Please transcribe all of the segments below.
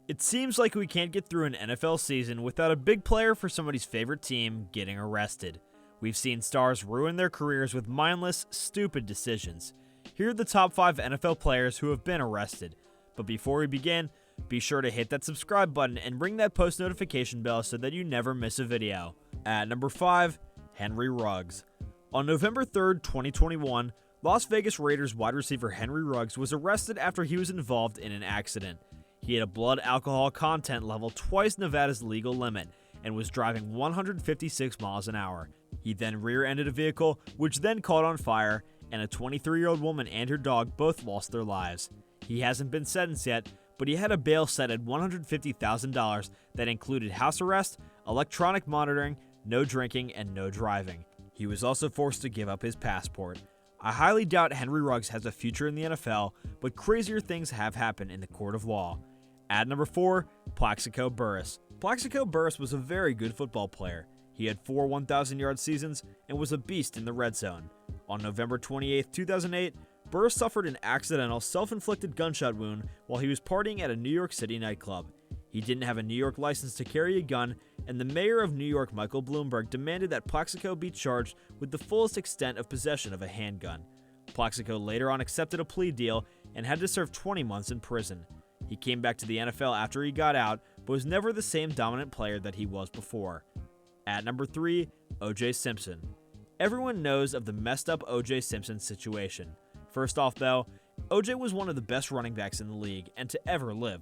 It seems like we can't get through an NFL season without a big player for somebody's favorite team getting arrested. We've seen stars ruin their careers with mindless, stupid decisions. Here are the top 5 NFL players who have been arrested. But before we begin, be sure to hit that subscribe button and ring that post notification bell so that you never miss a video. At number 5, Henry Ruggs. On November 3rd, 2021, Las Vegas Raiders wide receiver Henry Ruggs was arrested after he was involved in an accident. He had a blood alcohol content level twice Nevada's legal limit and was driving 156 miles an hour. He then rear-ended a vehicle, which then caught on fire, and a 23-year-old woman and her dog both lost their lives. He hasn't been sentenced yet, but he had a bail set at $150,000 that included house arrest, electronic monitoring, no drinking, and no driving. He was also forced to give up his passport. I highly doubt Henry Ruggs has a future in the NFL, but crazier things have happened in the court of law. At number 4, Plaxico Burris. Plaxico Burris was a very good football player. He had 4 1,000-yard seasons and was a beast in the red zone. On November 28, 2008, Burris suffered an accidental self-inflicted gunshot wound while he was partying at a New York City nightclub. He didn't have a New York license to carry a gun, and the mayor of New York, Michael Bloomberg, demanded that Plaxico be charged with the fullest extent of possession of a handgun. Plaxico later on accepted a plea deal and had to serve 20 months in prison. He came back to the NFL after he got out, but was never the same dominant player that he was before. At number 3, O.J. Simpson. Everyone knows of the messed up O.J. Simpson situation. First off though, O.J. was one of the best running backs in the league and to ever live.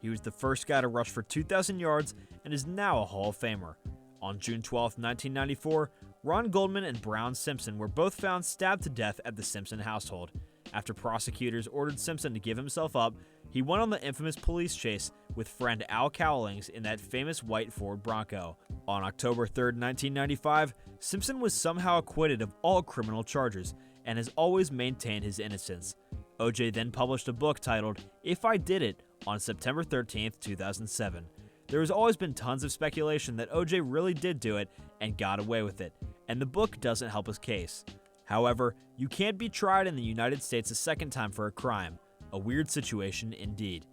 He was the first guy to rush for 2,000 yards and is now a Hall of Famer. On June 12, 1994, Ron Goldman and Brown Simpson were both found stabbed to death at the Simpson household. After prosecutors ordered Simpson to give himself up, he went on the infamous police chase with friend Al Cowlings in that famous white Ford Bronco. On October 3, 1995, Simpson was somehow acquitted of all criminal charges and has always maintained his innocence. O.J. then published a book titled If I Did It on September 13, 2007. There has always been tons of speculation that O.J. really did do it and got away with it, and the book doesn't help his case. However, you can't be tried in the United States a second time for a crime. A weird situation indeed.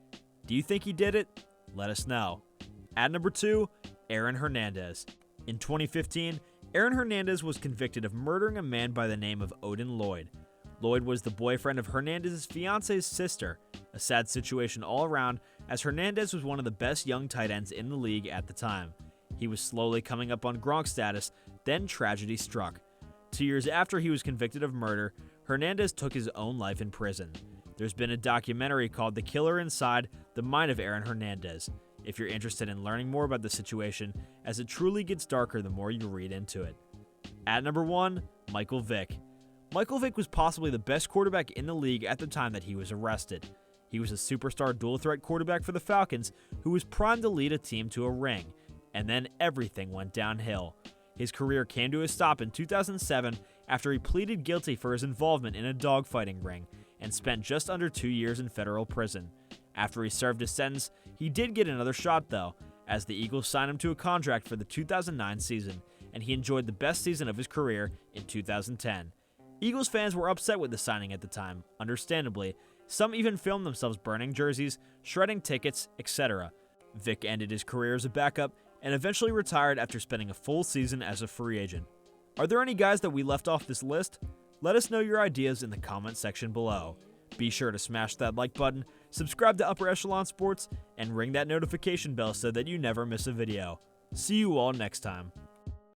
Do you think he did it? Let us know. At number 2, Aaron Hernandez. In 2015, Aaron Hernandez was convicted of murdering a man by the name of Odin Lloyd. Lloyd was the boyfriend of Hernandez's fiance's sister, a sad situation all around as Hernandez was one of the best young tight ends in the league at the time. He was slowly coming up on Gronk status, then tragedy struck. 2 years after he was convicted of murder, Hernandez took his own life in prison. There's been a documentary called The Killer Inside the Mind of Aaron Hernandez, if you're interested in learning more about the situation, as it truly gets darker the more you read into it. At number 1, Michael Vick. Michael Vick was possibly the best quarterback in the league at the time that he was arrested. He was a superstar dual-threat quarterback for the Falcons who was primed to lead a team to a ring, and then everything went downhill. His career came to a stop in 2007 after he pleaded guilty for his involvement in a dogfighting ring and spent just under 2 years in federal prison. After he served his sentence, he did get another shot though, as the Eagles signed him to a contract for the 2009 season, and he enjoyed the best season of his career in 2010. Eagles fans were upset with the signing at the time, understandably. Some even filmed themselves burning jerseys, shredding tickets, etc. Vick ended his career as a backup and eventually retired after spending a full season as a free agent. Are there any guys that we left off this list? Let us know your ideas in the comment section below. Be sure to smash that like button, subscribe to Upper Echelon Sports, and ring that notification bell so that you never miss a video. See you all next time.